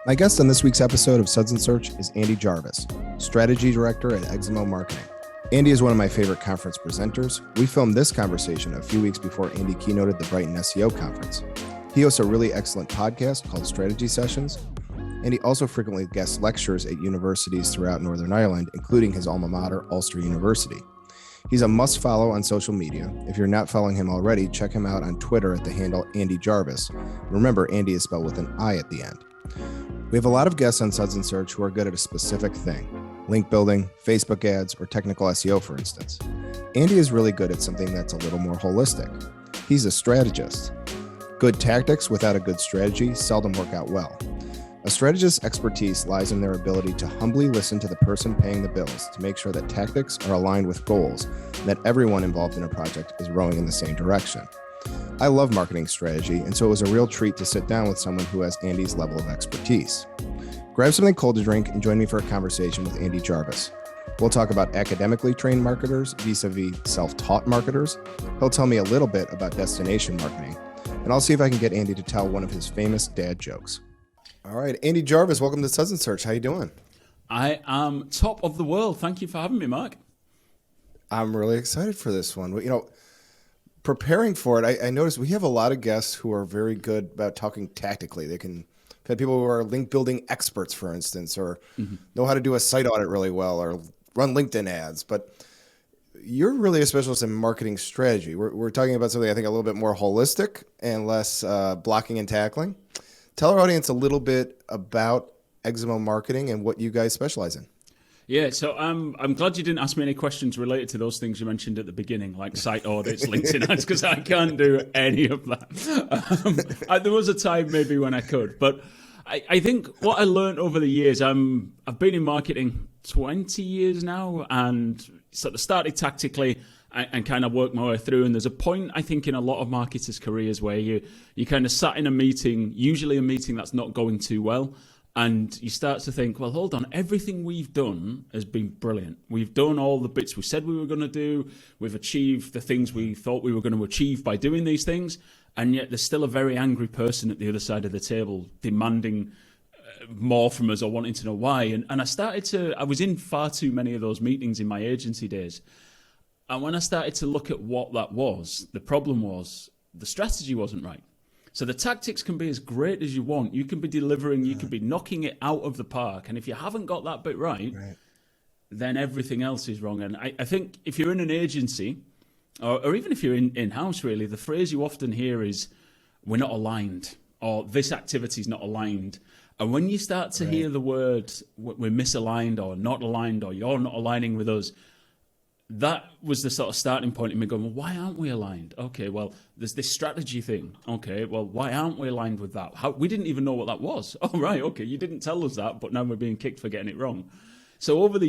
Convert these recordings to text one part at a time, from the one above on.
My guest on this week's episode of Suds Search is Andi Jarvis, Strategy Director at Eximo Marketing. Andi is one of my favorite conference presenters. We filmed this conversation a few weeks before Andi keynoted the Brighton SEO conference. He hosts a really excellent podcast called Strategy Sessions, and he also frequently guest lectures at universities throughout Northern Ireland, including his alma mater, Ulster University. He's a must-follow on social media. If you're not following him already, check him out on Twitter at the handle Andi Jarvis. Remember, Andi is spelled with an I at the end. We have a lot of guests on Suds Search who are good at a specific thing: link building, Facebook ads, or technical SEO, for instance. Andi is really good at something that's a little more holistic. He's a strategist. Good tactics without a good strategy seldom work out well. A strategist's expertise lies in their ability to humbly listen to the person paying the bills to make sure that tactics are aligned with goals and that everyone involved in a project is rowing in the same direction. I love marketing strategy, and so it was a real treat to sit down with someone who has Andi's level of expertise. Grab something cold to drink and join me for a conversation with Andi Jarvis. We'll talk about academically trained marketers vis-a-vis self-taught marketers. He'll tell me a little bit about destination marketing, and I'll see if I can get Andi to tell one of his famous dad jokes. All right, Andi Jarvis, welcome to Suds Search. How you doing? I am top of the world. Thank you for having me, Mark. I'm really excited for this one. Preparing for it, I noticed we have a lot of guests who are very good about talking tactically. We've had people who are link building experts, for instance, or know how to do a site audit really well, or run LinkedIn ads. But you're really a specialist in marketing strategy. We're talking about something I think a little bit more holistic and less blocking and tackling. Tell our audience a little bit about Eximo Marketing and what you guys specialize in. Yeah, so I'm glad you didn't ask me any questions related to those things you mentioned at the beginning, like site audits, LinkedIn ads, because I can't do any of that. There was a time maybe when I could, but I think what I learned over the years, I've been in marketing 20 years now, and sort of started tactically and kind of worked my way through. And there's a point, I think, in a lot of marketers' careers where you kind of sat in a meeting, usually a meeting that's not going too well, and you start to think, well, hold on, everything we've done has been brilliant. We've done all the bits we said we were going to do. We've achieved the things we thought we were going to achieve by doing these things. And yet there's still a very angry person at the other side of the table demanding more from us or wanting to know why. And I was in far too many of those meetings in my agency days. And when I started to look at what that was, the problem was the strategy wasn't right. So the tactics can be as great as you want. You can be delivering, you can be knocking it out of the park. And if you haven't got that bit right, then everything else is wrong. And I think if you're in an agency, or even if you're in-house really, the phrase you often hear is, we're not aligned, or this activity is not aligned. And when you start to hear the word, we're misaligned or not aligned, or you're not aligning with us, that was the sort of starting point in me going, well, why aren't we aligned? Okay, well, there's this strategy thing. Okay, well, why aren't we aligned with that? We didn't even know what that was. Oh, right, okay, you didn't tell us that, but now we're being kicked for getting it wrong. So over the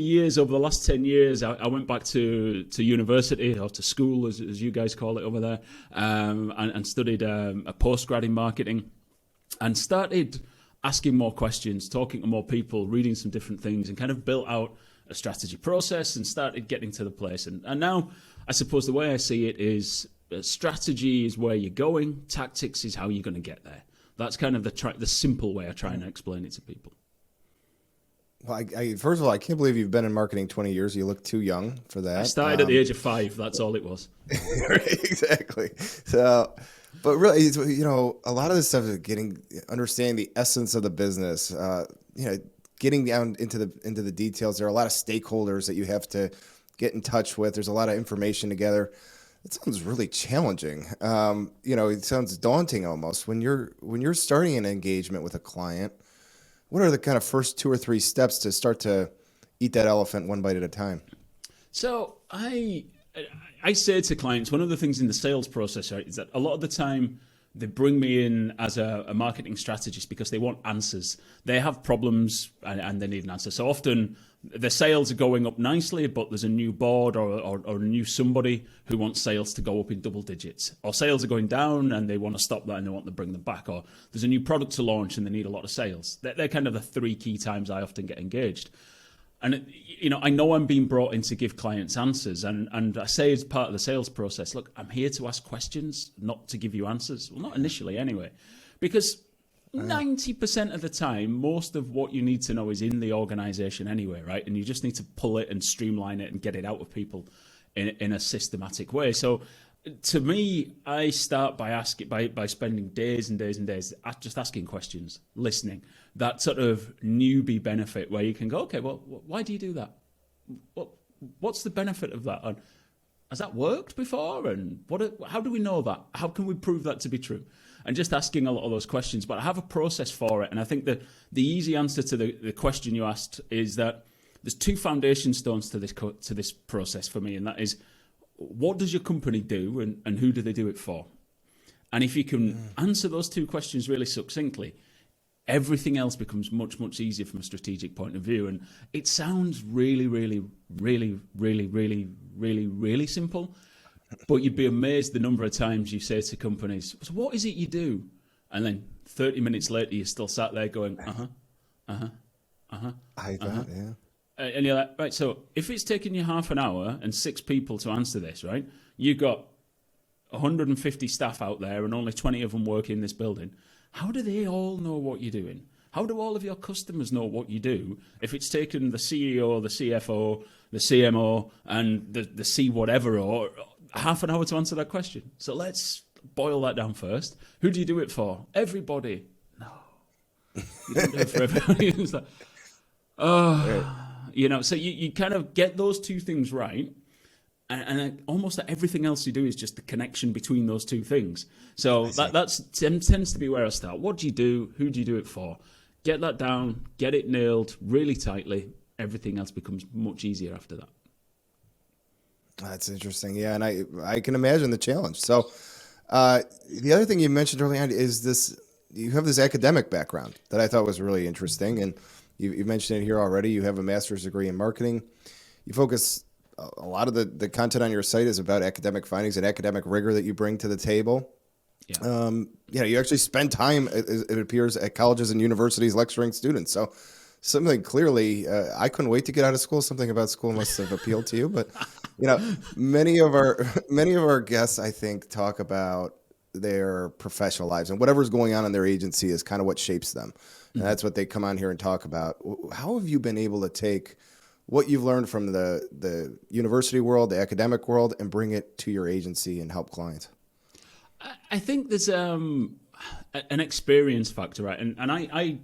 last 10 years, I went back to university, or to school, as you guys call it over there, and studied a postgrad in marketing, and started asking more questions, talking to more people, reading some different things, and kind of built out a strategy process and started getting to the place. And now, I suppose the way I see it is, strategy is where you're going, tactics is how you're going to get there. That's kind of the simple way I try and explain it to people. Well, first of all, I can't believe you've been in marketing 20 years. You look too young for that. I started at the age of 5. That's all it was. Exactly. So, but really, a lot of this stuff is understanding the essence of the business. Getting down into the details. There are a lot of stakeholders that you have to get in touch with. There's a lot of information together. It sounds really challenging. It sounds daunting almost. When you're starting an engagement with a client, what are the kind of first 2 or 3 steps to start to eat that elephant one bite at a time? So I say to clients, one of the things in the sales process, right, is that a lot of the time they bring me in as a marketing strategist because they want answers. They have problems and they need an answer. So often the sales are going up nicely, but there's a new board or a new somebody who wants sales to go up in double digits. Or sales are going down and they want to stop that and they want to bring them back. Or there's a new product to launch and they need a lot of sales. They're kind of the 3 key times I often get engaged. And, I know I'm being brought in to give clients answers. And I say as part of the sales process, look, I'm here to ask questions, not to give you answers. Well, not initially anyway. Because 90% of the time, most of what you need to know is in the organization anyway, right? And you just need to pull it and streamline it and get it out of people in a systematic way. So to me, I start by spending days and days and days just asking questions, listening. That sort of newbie benefit where you can go, okay, well, why do you do that? What's the benefit of that? And has that worked before? And how do we know that? How can we prove that to be true? And just asking a lot of those questions. But I have a process for it. And I think that the easy answer to the question you asked is that there's two foundation stones to this process for me. And that is, what does your company do and who do they do it for? And if you can answer those two questions really succinctly, everything else becomes much, much easier from a strategic point of view. And it sounds really, really, really, really, really, really, really simple. But you'd be amazed the number of times you say to companies, so what is it you do? And then 30 minutes later, you're still sat there going, I thought, yeah. And you're like, right, so if it's taking you half an hour and 6 people to answer this, right? You've got 150 staff out there and only 20 of them work in this building. How do they all know what you're doing? How do all of your customers know what you do if it's taken the CEO, the CFO, the CMO, and the C whatever, or half an hour to answer that question? So let's boil that down first. Who do you do it for? Everybody. No. You don't do it for everybody. It's like, so you kind of get those two things right. And almost everything else you do is just the connection between those two things. So that tends to be where I start. What do you do? Who do you do it for? Get that down, get it nailed really tightly. Everything else becomes much easier after that. That's interesting. Yeah, and I can imagine the challenge. So the other thing you mentioned early on is this. You have this academic background that I thought was really interesting. And you mentioned it here already. You have a master's degree in marketing. You focus... A lot of the content on your site is about academic findings and academic rigor that you bring to the table. Yeah. You actually spend time, it appears, at colleges and universities lecturing students. So something clearly, I couldn't wait to get out of school. Something about school must have appealed to you. But many of our guests, I think, talk about their professional lives, and whatever's going on in their agency is kind of what shapes them. And that's what they come on here and talk about. How have you been able to take what you've learned from the university world, the academic world, and bring it to your agency and help clients? I think there's an experience factor, right? And I,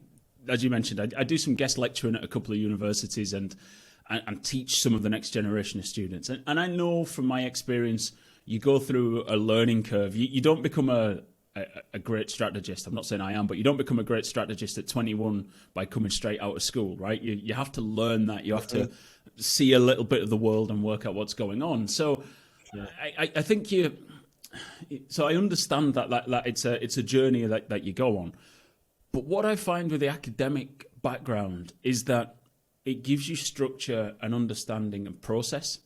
as you mentioned, I do some guest lecturing at a couple of universities and teach some of the next generation of students. And I know from my experience, you go through a learning curve. You don't become a great strategist. I'm not saying I am, but you don't become a great strategist at 21 by coming straight out of school, right? You have to learn that. You have to see a little bit of the world and work out what's going on. So I think so I understand that it's a journey that you go on. But what I find with the academic background is that it gives you structure and understanding and process.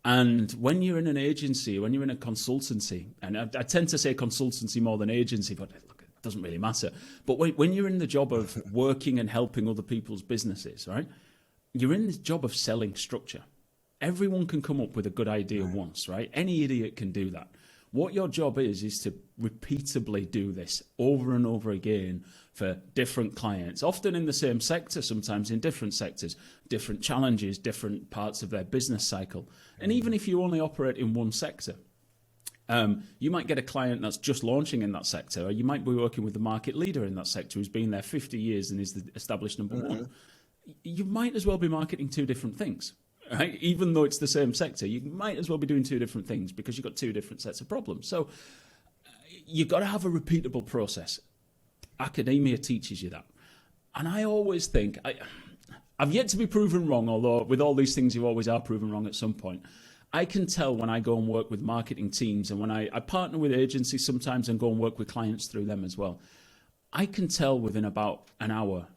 And when you're in an agency, when you're in a consultancy, and I tend to say consultancy more than agency, but look, it doesn't really matter. But when you're in the job of working and helping other people's businesses, right, you're in the job of selling structure. Everyone can come up with a good idea once, right? Any idiot can do that. What your job is to repeatably do this over and over again for different clients, often in the same sector, sometimes in different sectors, different challenges, different parts of their business cycle. And even if you only operate in one sector, you might get a client that's just launching in that sector, or you might be working with the market leader in that sector who's been there 50 years and is the established number one. You might as well be marketing two different things. Right? Even though it's the same sector, you might as well be doing two different things because you've got two different sets of problems. So you've got to have a repeatable process. Academia teaches you that. And I always think, I've yet to be proven wrong, although with all these things you always are proven wrong at some point. I can tell when I go and work with marketing teams, and when I partner with agencies sometimes and go and work with clients through them as well. I can tell within about an hour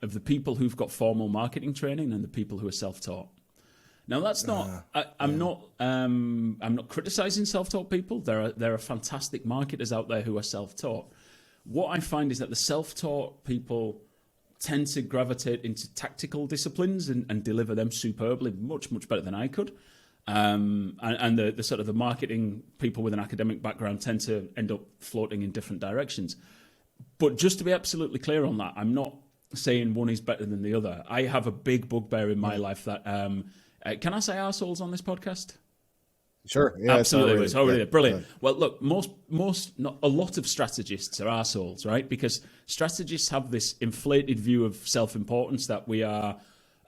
of the people who've got formal marketing training and the people who are self-taught. Now that's not. I'm not criticizing self-taught people. There are fantastic marketers out there who are self-taught. What I find is that the self-taught people tend to gravitate into tactical disciplines and deliver them superbly, much better than I could. And the sort of the marketing people with an academic background tend to end up floating in different directions. But just to be absolutely clear on that, I'm not saying one is better than the other. I have a big bugbear in my life that, can I say arseholes on this podcast? Sure. Yeah, absolutely. It's already yeah, brilliant. Yeah. Well, look, not a lot of strategists are arseholes, right? Because strategists have this inflated view of self-importance that we are,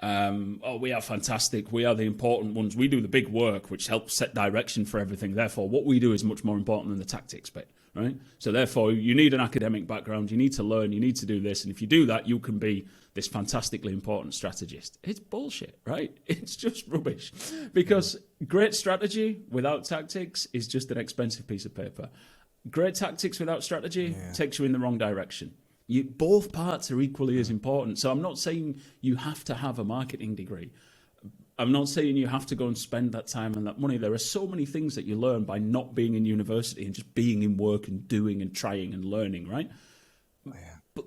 we are fantastic. We are the important ones. We do the big work, which helps set direction for everything. Therefore, what we do is much more important than the tactics bit, right? So therefore, you need an academic background. You need to learn. You need to do this. And if you do that, you can be this fantastically important strategist. It's bullshit, right? It's just rubbish. Because great strategy without tactics is just an expensive piece of paper. Great tactics without strategy takes you in the wrong direction. Both parts are equally as important. So I'm not saying you have to have a marketing degree. I'm not saying you have to go and spend that time and that money. There are so many things that you learn by not being in university and just being in work and doing and trying and learning, right? But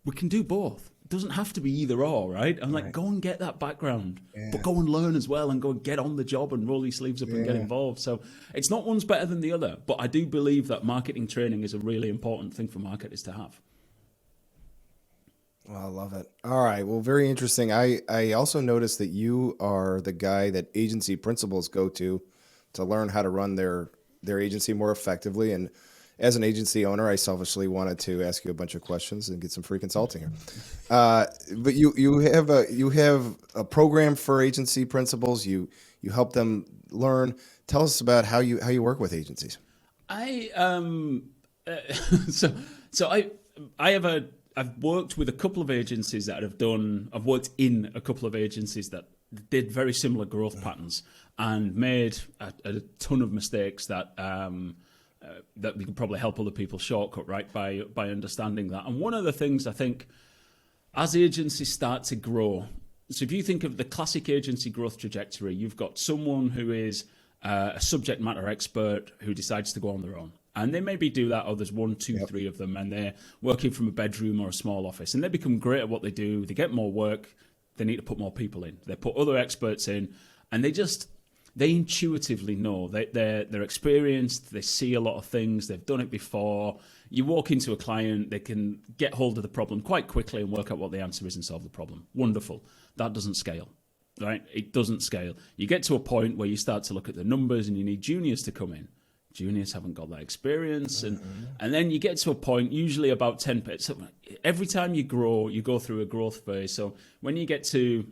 we can do both. It doesn't have to be either or, right? I'm like, go and get that background, but go and learn as well and go and get on the job and roll your sleeves up and get involved. So it's not one's better than the other, but I do believe that marketing training is a really important thing for marketers to have. Well, I love it. All right. Well, very interesting. I also noticed that you are the guy that agency principals go to learn how to run their agency more effectively. And as an agency owner, I selfishly wanted to ask you a bunch of questions and get some free consulting here. But you have a program for agency principals. You help them learn. Tell us about how you work with agencies. I've worked with a couple of agencies that I've worked in a couple of agencies that did very similar growth patterns and made a ton of mistakes that we could probably help other people shortcut, right, by understanding that. And one of the things I think as agencies start to grow, so if you think of the classic agency growth trajectory, you've got someone who is a subject matter expert who decides to go on their own. And they maybe do that, or there's 1, 2, 3 of them, and they're working from a bedroom or a small office, and they become great at what they do. They get more work. They need to put more people in. They put other experts in, and they intuitively know. They're experienced. They see a lot of things. They've done it before. You walk into a client, they can get hold of the problem quite quickly and work out what the answer is and solve the problem. Wonderful. That doesn't scale, right? It doesn't scale. You get to a point where you start to look at the numbers and you need juniors to come in. Juniors haven't got that experience. And then you get to a point, usually about 10. So every time you grow, you go through a growth phase. So when you get to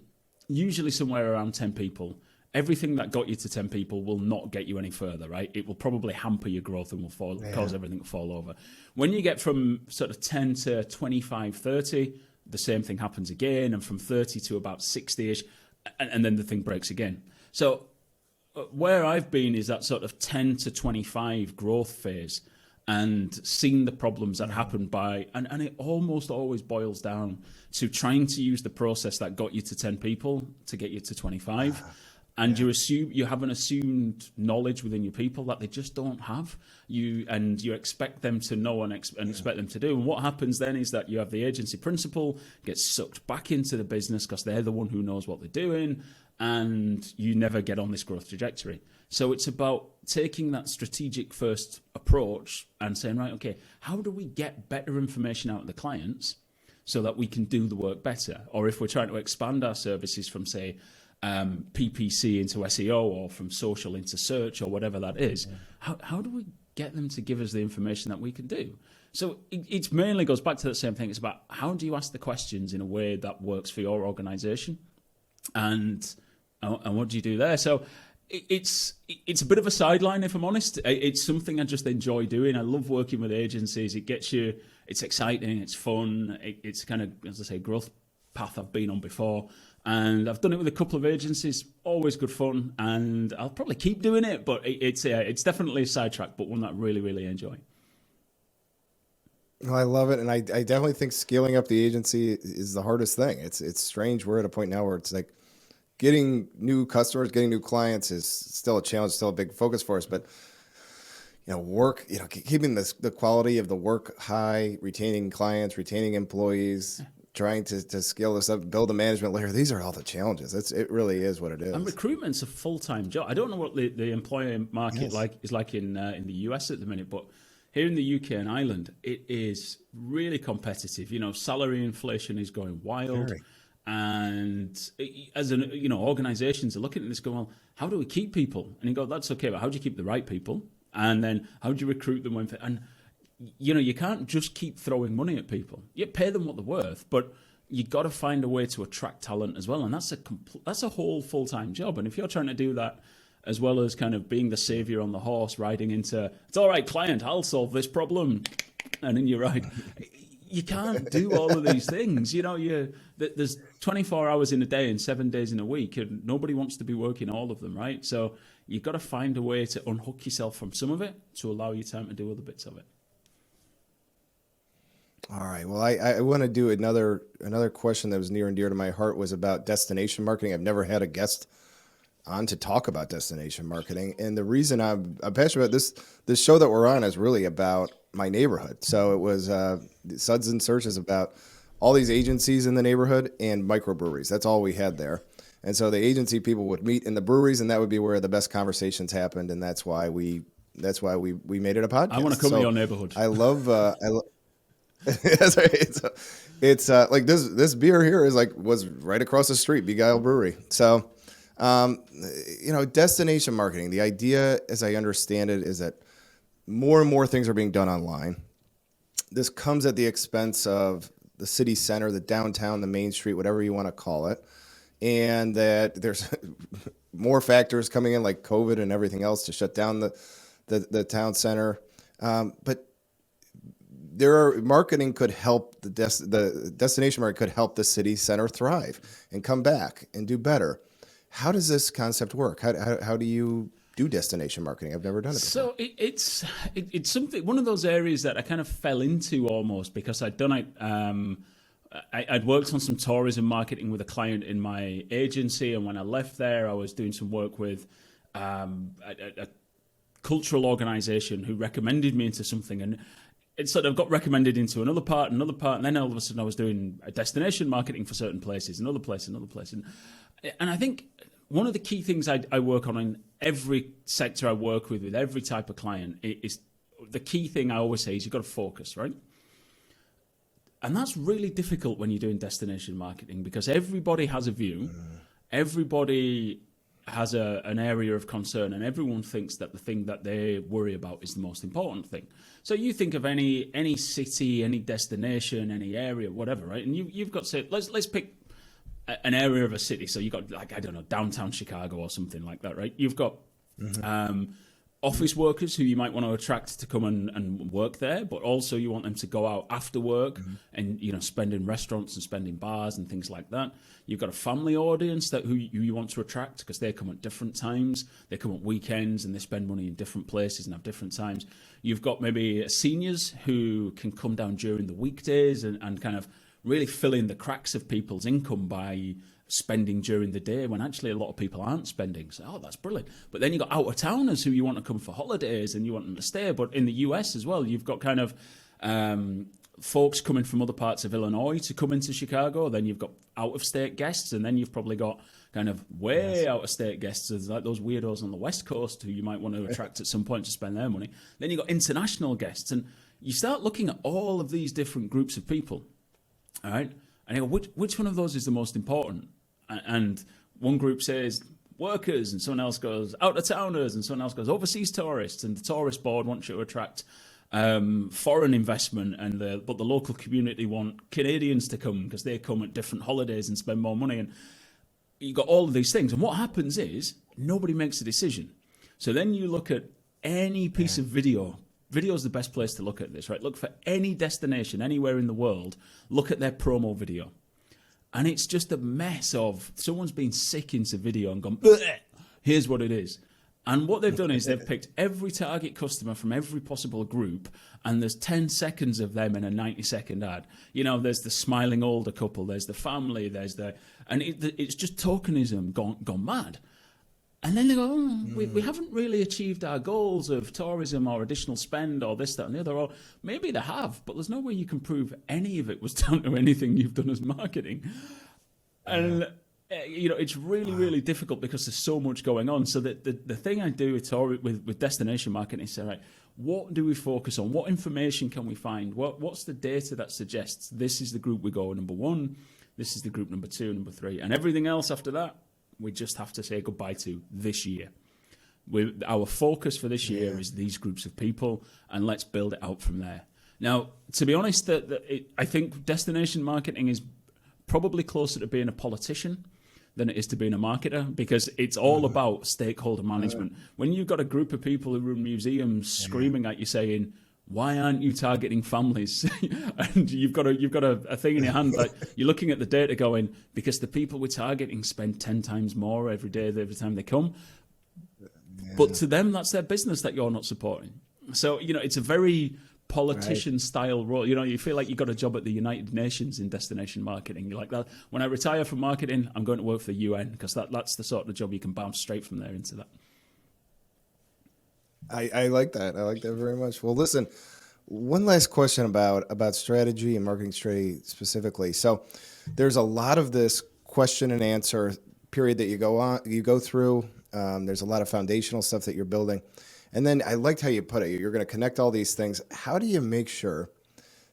usually somewhere around 10 people, everything that got you to 10 people will not get you any further, right? It will probably hamper your growth and will cause everything to fall over. When you get from sort of 10 to 25, 30, the same thing happens again. And from 30 to about 60-ish, and then the thing breaks again. So where I've been is that sort of 10 to 25 growth phase and seen the problems that happen and it almost always boils down to trying to use the process that got you to 10 people to get you to 25. And you have an assumed knowledge within your people that they just don't have. You expect them to know and expect them to do. And what happens then is that you have the agency principal gets sucked back into the business because they're the one who knows what they're doing, and you never get on this growth trajectory. So it's about taking that strategic first approach and saying, right, okay, how do we get better information out of the clients so that we can do the work better? Or if we're trying to expand our services from, say, PPC into SEO or from social into search or whatever that is, how do we get them to give us the information that we can do? So it mainly goes back to that same thing. It's about how do you ask the questions in a way that works for your organization, and what do you do there? So it's a bit of a sideline, if I'm honest. It's something I just enjoy doing. I love working with agencies. It gets you, it's exciting, it's fun. It's kind of, as I say, growth path I've been on before. And I've done it with a couple of agencies, always good fun, and I'll probably keep doing it, but it's definitely a sidetrack, but one that I really, really enjoy. Well, I love it, and I definitely think scaling up the agency is the hardest thing. It's strange. We're at a point now where it's like getting new customers, getting new clients is still a challenge, still a big focus for us, but work, keeping the quality of the work high, retaining clients, retaining employees, trying to scale this up, build a management layer. These are all the challenges. It really is what it is. And recruitment's a full-time job. I don't know what the employer market is like in the US at the minute, but here in the UK and Ireland, it is really competitive. Salary inflation is going wild. Very. And organizations are looking at this going, well, how do we keep people? And you go, that's okay, but how do you keep the right people? And then how do you recruit them? And you can't just keep throwing money at people. You pay them what they're worth, but you got to find a way to attract talent as well. And that's a whole full-time job. And if you're trying to do that, as well as kind of being the savior on the horse, riding into, it's all right, client, I'll solve this problem. And then you ride. You can't do all of these things. There's 24 hours in a day and 7 days in a week, and nobody wants to be working all of them, right? So you've got to find a way to unhook yourself from some of it to allow you time to do other bits of it. All right. Well, I want to do another question that was near and dear to my heart was about destination marketing. I've never had a guest on to talk about destination marketing. And the reason I'm passionate about this show that we're on is really about my neighborhood. So it was Suds Search is about all these agencies in the neighborhood and microbreweries. That's all we had there. And so the agency people would meet in the breweries, and that would be where the best conversations happened. And that's why we made it a podcast. I want to come to your neighborhood. I love that's right. It's like this beer here was right across the street, Beguile Brewery. So destination marketing, the idea, as I understand it, is that more and more things are being done online. This comes at the expense of the city center, the downtown, the main street, whatever you want to call it. And that there's more factors coming in like COVID and everything else to shut down the town center. But marketing could help the destination market could help the city center thrive and come back and do better. How does this concept work? How do you do destination marketing? I've never done it before. So it's something, one of those areas that I kind of fell into almost because I'd done it. I'd worked on some tourism marketing with a client in my agency, and when I left there, I was doing some work with a cultural organization who recommended me into something, and it sort of got recommended into another part, and then all of a sudden I was doing a destination marketing for certain places, another place. And I think one of the key things I work on in every sector I work with every type of client is the key thing I always say is you've got to focus, right? And that's really difficult when you're doing destination marketing because everybody has a view, everybody has an area of concern, and everyone thinks that the thing that they worry about is the most important thing. So you think of any city, any destination, any area, whatever, right? And you've got to say, let's pick an area of a city. So you've got, like, I don't know, downtown Chicago or something like that, right? You've got office workers who you might want to attract to come and work there, but also you want them to go out after work and, spend in restaurants and spend in bars and things like that. You've got a family audience who you want to attract because they come at different times. They come at weekends and they spend money in different places and have different times. You've got maybe seniors who can come down during the weekdays and kind of really fill in the cracks of people's income by spending during the day when actually a lot of people aren't spending. So, that's brilliant. But then you've got out-of-towners who you want to come for holidays and you want them to stay. But in the US as well, you've got kind of folks coming from other parts of Illinois to come into Chicago. Then you've got out-of-state guests, and then you've probably got kind of way out-of-state guests, like those weirdos on the West Coast who you might want to attract at some point to spend their money. Then you've got international guests, and you start looking at all of these different groups of people. All right, and you go, which one of those is the most important? And one group says workers, and someone else goes out-of-towners, and someone else goes overseas tourists, and the tourist board wants you to attract foreign investment, but the local community want Canadians to come because they come at different holidays and spend more money. And you've got all of these things, and what happens is nobody makes a decision. So then you look at any piece of video. Video is the best place to look at this, right? Look for any destination anywhere in the world. Look at their promo video. And it's just a mess of someone's been sick into video and gone, here's what it is. And what they've done is they've picked every target customer from every possible group, and there's 10 seconds of them in a 90-second ad. There's the smiling older couple, there's the family, it's just tokenism gone mad. And then they go, we haven't really achieved our goals of tourism or additional spend or this, that, and the other. Or maybe they have, but there's no way you can prove any of it was down to anything you've done as marketing. And it's really difficult because there's so much going on. So the thing I do with destination marketing is say, right, what do we focus on? What information can we find? What's the data that suggests this is the group we go number one, this is the group number two, number three, and everything else after that, we just have to say goodbye to this year. Our focus for this year is these groups of people, and let's build it out from there. Now, to be honest, I think destination marketing is probably closer to being a politician than it is to being a marketer, because it's all about stakeholder management. When you've got a group of people who run museums screaming at you saying, why aren't you targeting families? And you've got a thing in your hand that you're looking at the data going, because the people we're targeting spend 10 times more every time they come. But to them, that's their business that you're not supporting. So, it's a very politician-style role. You feel like you got a job at the United Nations in destination marketing. You're like, that. When I retire from marketing, I'm going to work for the UN, because that's the sort of job you can bounce straight from there into that. I like that. I like that very much. Well, listen, one last question about strategy and marketing strategy specifically. So there's a lot of this question and answer period that you go through. There's a lot of foundational stuff that you're building. And then I liked how you put it. You're going to connect all these things. How do you make sure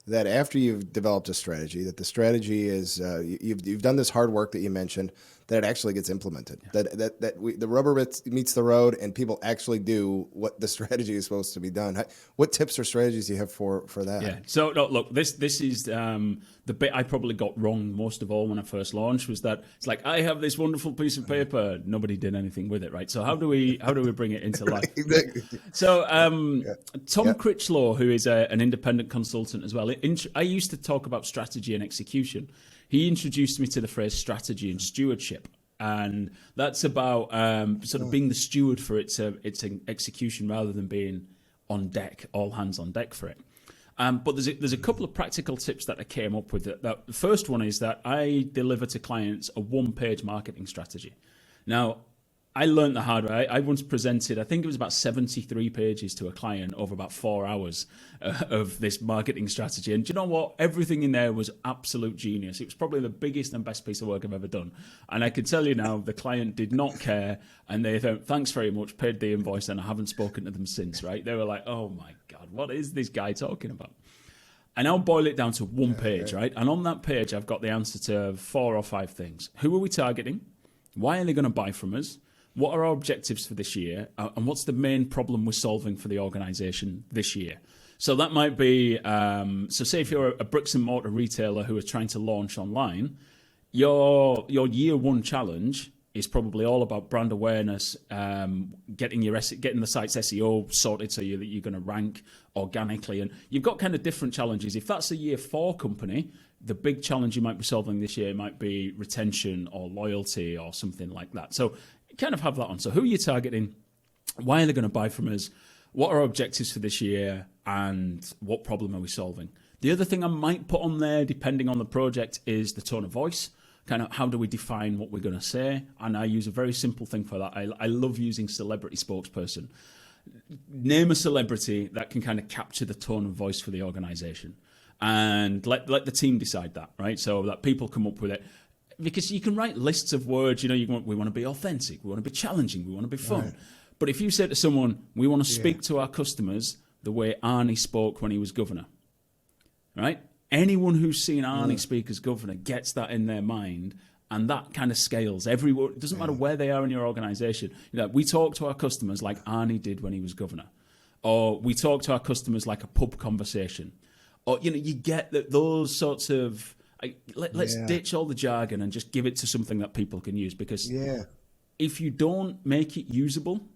that after you've developed a strategy, that the strategy is you've done this hard work that you mentioned, that it actually gets implemented, that the rubber meets the road, and people actually do what the strategy is supposed to be done? What tips or strategies do you have for that? Yeah. So no, look, this is the bit I probably got wrong most of all when I first launched, was that it's like, I have this wonderful piece of paper, nobody did anything with it, right? So how do we bring it into life? So Tom Critchlow, who is an independent consultant as well, I used to talk about strategy and execution. He introduced me to the phrase strategy and stewardship. And that's about sort of being the steward for its execution, rather than being on deck, all hands on deck for it. But there's a couple of practical tips that I came up with. The first one is that I deliver to clients a one-page marketing strategy. Now, I learned the hard way. I once presented, I think it was about 73 pages to a client over about 4 hours of this marketing strategy. And do you know what? Everything in there was absolute genius. It was probably the biggest and best piece of work I've ever done. And I can tell you now, the client did not care. And they thought, thanks very much, paid the invoice, and I haven't spoken to them since, right? They were like, oh my God, what is this guy talking about? And I'll boil it down to one page, right? And on that page, I've got the answer to 4 or 5 things. Who are we targeting? Why are they going to buy from us? What are our objectives for this year? And what's the main problem we're solving for the organization this year? So that might be, so say if you're a bricks and mortar retailer who are trying to launch online, your year one challenge is probably all about brand awareness, getting the site's SEO sorted so that you're going to rank organically. And you've got kind of different challenges. If that's a year 4 company, the big challenge you might be solving this year might be retention or loyalty or something like that. So kind of have that on. So who are you targeting? Why are they going to buy from us? What are our objectives for this year? And what problem are we solving? The other thing I might put on there, depending on the project, is the tone of voice. Kind of how do we define what we're going to say? And I use a very simple thing for that. I love using celebrity spokesperson. Name a celebrity that can kind of capture the tone of voice for the organization. And let the team decide that, right? So that people come up with it. Because you can write lists of words, we want to be authentic, we want to be challenging, we want to be fun. Right. But if you say to someone, we want to speak to our customers the way Arnie spoke when he was governor, right? Anyone who's seen Arnie speak as governor gets that in their mind, and that kind of scales everywhere. It doesn't matter where they are in your organization. We talk to our customers like Arnie did when he was governor, or we talk to our customers like a pub conversation, or you get those sorts of. Let's ditch all the jargon and just give it to something that people can use, because if you don't make it usable,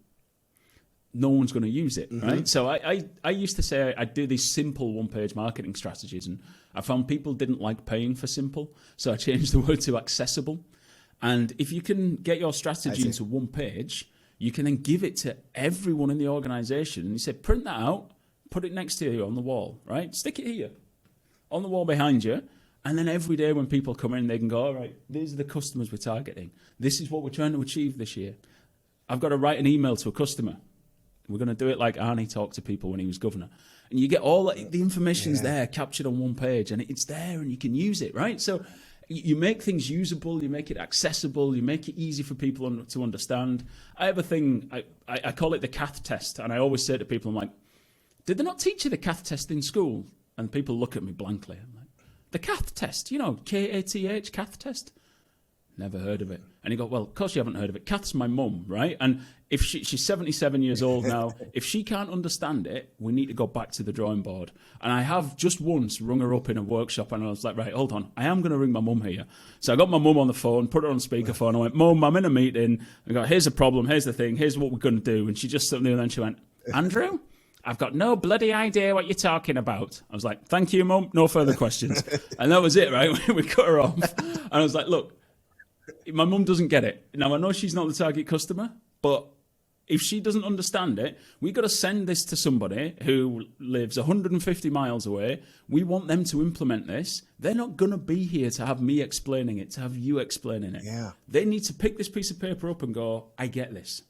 no one's going to use it, right? So I used to say I'd do these simple one-page marketing strategies, and I found people didn't like paying for simple, so I changed the word to accessible. And if you can get your strategy into one page, you can then give it to everyone in the organization, and you say, print that out, put it next to you on the wall, right? Stick it here on the wall behind you. And then every day when people come in, they can go, all right, these are the customers we're targeting. This is what we're trying to achieve this year. I've got to write an email to a customer. We're going to do it like Arnie talked to people when he was governor. And you get all the information's there captured on one page, and it's there and you can use it, right? So You make things usable, you make it accessible, you make it easy for people to understand. I have a thing, I call it the cath test, and I always say to people, I'm like, did they not teach you the cath test in school? And people look at me blankly. I'm like, the cath test, Kath, cath test? Never heard of it. And he goes, well, of course you haven't heard of it. Kath's my mum, right? And if she's 77 years old now, if she can't understand it, we need to go back to the drawing board. And I have just once rung her up in a workshop, and I was like, right, hold on, I am going to ring my mum here. So I got my mum on the phone, put her on speakerphone. I went, Mum, I'm in a meeting. I go, here's the problem, here's the thing, here's what we're going to do. And she just sat there, and then she went, Andrew, I've got no bloody idea what you're talking about. I was like, thank you, Mum, no further questions. And that was it, right? We cut her off. And I was like, look, my mum doesn't get it. Now, I know she's not the target customer, but if she doesn't understand it, we've got to send this to somebody who lives 150 miles away. We want them to implement this. They're not going to be here to have me explaining it, to have you explaining it. Yeah. They need to pick this piece of paper up and go, I get this.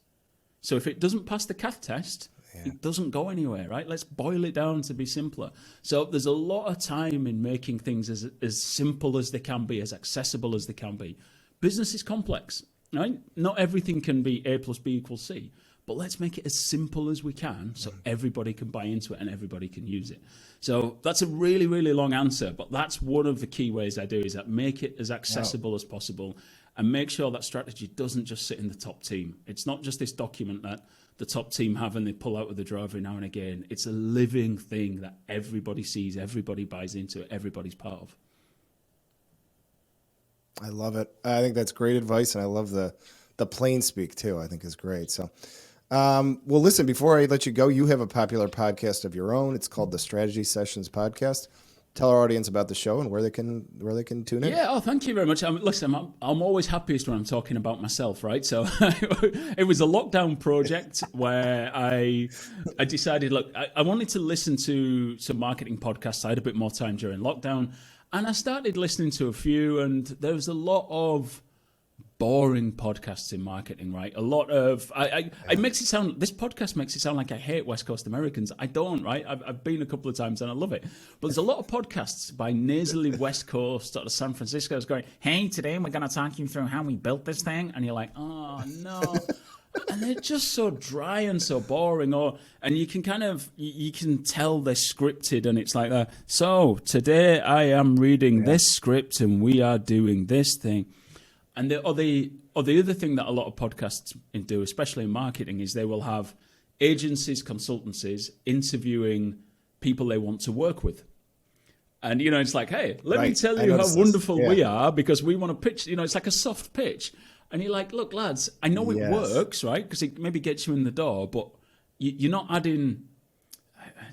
So if it doesn't pass the cath test, it doesn't go anywhere, right? Let's boil it down to be simpler. So there's a lot of time in making things as simple as they can be, as accessible as they can be. Business is complex, right? Not everything can be A plus B equals C, but let's make it as simple as we can so everybody can buy into it and everybody can use it. So that's a really, really long answer, but that's one of the key ways I do is that make it as accessible as possible and make sure that strategy doesn't just sit in the top team. It's not just this document that the top team have and they pull out of the drawer every now and again. It's a living thing that everybody sees, everybody buys into it, everybody's part of. I love it. I think that's great advice, and I love the plain speak too. I think is great. So, well, listen. Before I let you go, you have a popular podcast of your own. It's called the Strategy Sessions Podcast. Tell our audience about the show and where they can tune in. Yeah, thank you very much. Listen, I'm always happiest when I'm talking about myself, right? So it was a lockdown project where I decided, look, I wanted to listen to some marketing podcasts. I had a bit more time during lockdown. And I started listening to a few, and there was a lot of boring podcasts in marketing, right? A lot of, it makes it sound, this podcast makes it sound like I hate West Coast Americans. I don't, right? I've been a couple of times and I love it. But there's a lot of podcasts by nasally West Coast, sort of San Francisco's going, hey, today we're going to talk you through how we built this thing. And you're like, oh, no. And they're just so dry and so boring, and you can you can tell they're scripted, and it's like that. So today I am reading this script, and we are doing this thing. And the other thing that a lot of podcasts do, especially in marketing, is they will have agencies, consultancies interviewing people they want to work with. And it's like, hey, let me tell you how wonderful we are because we want to pitch. It's like a soft pitch. And you're like, look, lads, I know it works, right? Because it maybe gets you in the door, but you're not adding...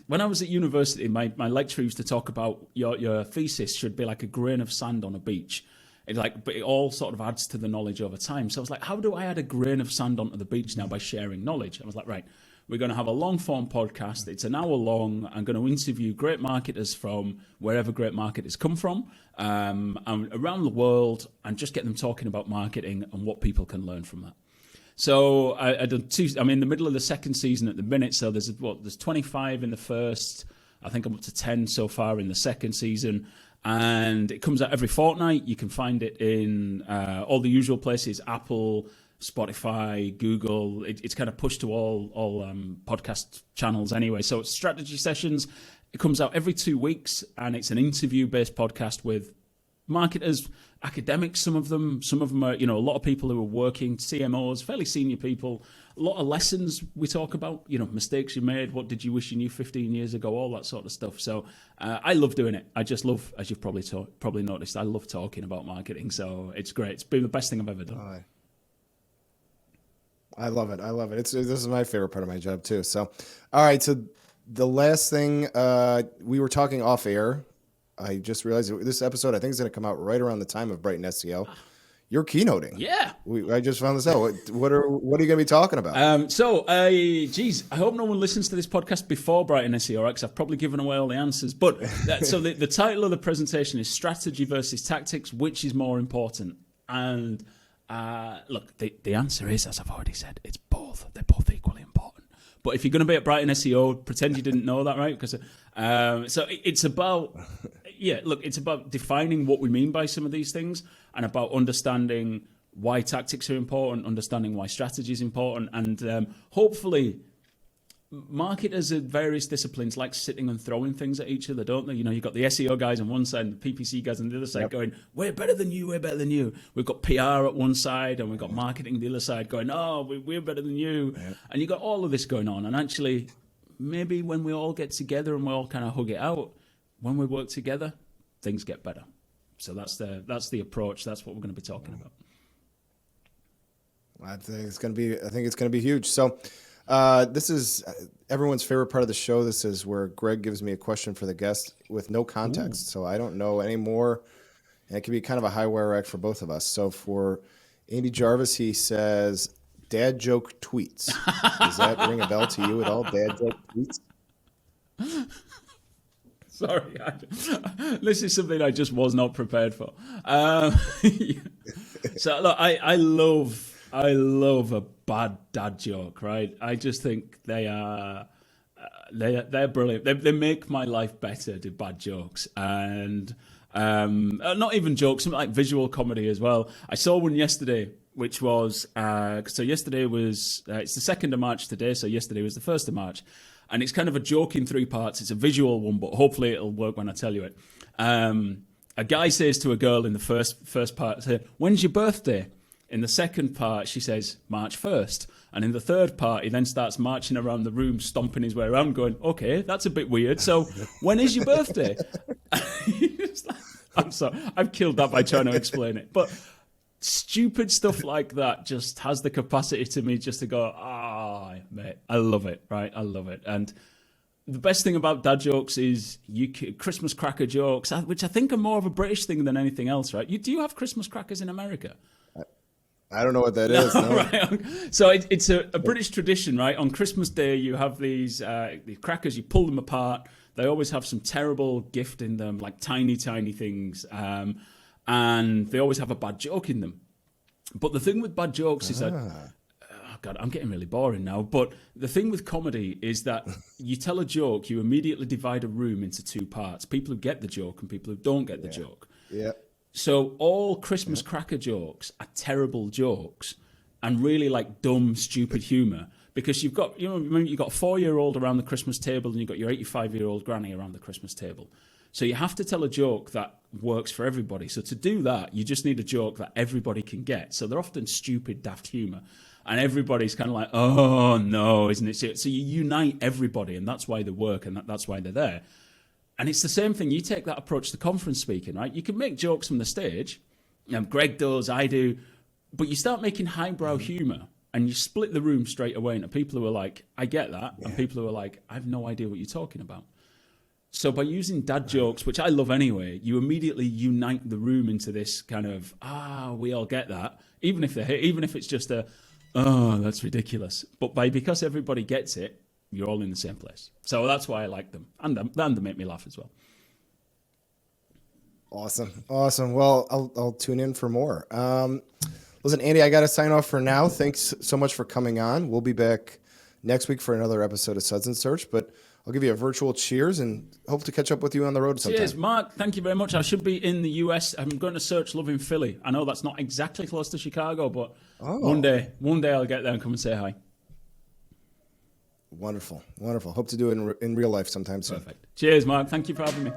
When I was at university, my lecturer used to talk about your thesis should be like a grain of sand on a beach. But it all sort of adds to the knowledge over time. So I was like, how do I add a grain of sand onto the beach now by sharing knowledge? I was like, right, we're going to have a long-form podcast. It's an hour long. I'm going to interview great marketers from wherever great marketers come from and around the world and just get them talking about marketing and what people can learn from that. So I done I'm in the middle of the second season at the minute. So there's 25 in the first. I think I'm up to 10 so far in the second season. And it comes out every fortnight. You can find it in all the usual places, Apple, Spotify, Google. It's kind of pushed to all podcast channels anyway. So it's Strategy Sessions. It comes out every 2 weeks, and it's an interview-based podcast with marketers, academics, some of them are, a lot of people who are working, CMOs, fairly senior people, a lot of lessons we talk about, mistakes you made, what did you wish you knew 15 years ago, all that sort of stuff. So I love doing it. I just love, as you've probably noticed, I love talking about marketing. So it's great. It's been the best thing I've ever done. I love it. This is my favorite part of my job too. So, all right. So the last thing, we were talking off air. I just realized this episode, I think, is going to come out right around the time of Brighton SEO. You're keynoting. Yeah. I just found this out. What are you going to be talking about? I hope no one listens to this podcast before Brighton SEO, because I've probably given away all the answers. But so the title of the presentation is Strategy versus Tactics, which is more important? And look, the answer is, as I've already said, it's both. They're both equally important. But if you're going to be at Brighton SEO, pretend you didn't know that, right? Because so it's about... yeah, look, it's about defining what we mean by some of these things and about understanding why tactics are important, understanding why strategy is important, and hopefully marketers of various disciplines like sitting and throwing things at each other, don't they? You know, you've got the SEO guys on one side and the PPC guys on the other side going, we're better than you, we're better than you. We've got PR at one side and we've got marketing on the other side going, oh, we're better than you. And you've got all of this going on. And actually, maybe when we all get together and we all kind of hug it out, when we work together, things get better. So that's the approach. That's what we're going to be talking about. I think it's going to be huge. So this is everyone's favorite part of the show. This is where Greg gives me a question for the guest with no context. So I don't know any more. And it can be kind of a high wire act for both of us. So for Andi Jarvis, he says, dad joke tweets. Does that ring a bell to you at all? Dad joke tweets? Sorry, this is something I just was not prepared for. So look, I love a bad dad joke, right? I just think they're brilliant. They make my life better, the bad jokes. And not even jokes, something like visual comedy as well. I saw one yesterday, which was, so yesterday was, it's the 2nd of March today, so yesterday was the 1st of March. And it's kind of a joke in 3 parts. It's a visual one, but hopefully it'll work when I tell you it. A guy says to a girl in the first part, when's your birthday? In the second part, she says, March 1st. And in the third part, he then starts marching around the room, stomping his way around, going, okay, that's a bit weird. So when is your birthday? I'm sorry, I've killed that by trying to explain it. But stupid stuff like that just has the capacity to me just to go, mate, I love it, right? I love it. And the best thing about dad jokes is Christmas cracker jokes, which I think are more of a British thing than anything else, right? Do you have Christmas crackers in America? I don't know what that is. No. Right. So it's a British tradition, right? On Christmas Day, you have these crackers, you pull them apart. They always have some terrible gift in them, like tiny, tiny things. And they always have a bad joke in them. But the thing with bad jokes is that, oh God, I'm getting really boring now. But the thing with comedy is that you tell a joke, you immediately divide a room into 2 parts. People who get the joke and people who don't get the joke. Yeah. So all Christmas cracker jokes are terrible jokes and really like dumb, stupid humor. Because you've got, you've got a 4-year-old around the Christmas table and you've got your 85-year-old granny around the Christmas table. So you have to tell a joke that works for everybody. So to do that, you just need a joke that everybody can get. So they're often stupid, daft humor. And everybody's kind of like, oh, no, isn't it? So you unite everybody, and that's why they work, and that's why they're there. And it's the same thing. You take that approach to conference speaking, right? You can make jokes from the stage. Greg does, I do. But you start making highbrow humor, and you split the room straight away into people who are like, I get that, and people who are like, I have no idea what you're talking about. So by using dad jokes, which I love anyway, you immediately unite the room into this kind of, we all get that, even if it's just that's ridiculous. But because everybody gets it, you're all in the same place. So that's why I like them, and they make me laugh as well. Awesome. Well, I'll tune in for more. Listen, Andi, I got to sign off for now. Thanks so much for coming on. We'll be back next week for another episode of Suds Search, but I'll give you a virtual cheers and hope to catch up with you on the road sometime. Cheers, Mark. Thank you very much. I should be in the US. I'm going to SearchLab in Philly. I know that's not exactly close to Chicago, but one day I'll get there and come and say hi. Wonderful. Hope to do it in real life sometime soon. Perfect. Cheers, Mark. Thank you for having me.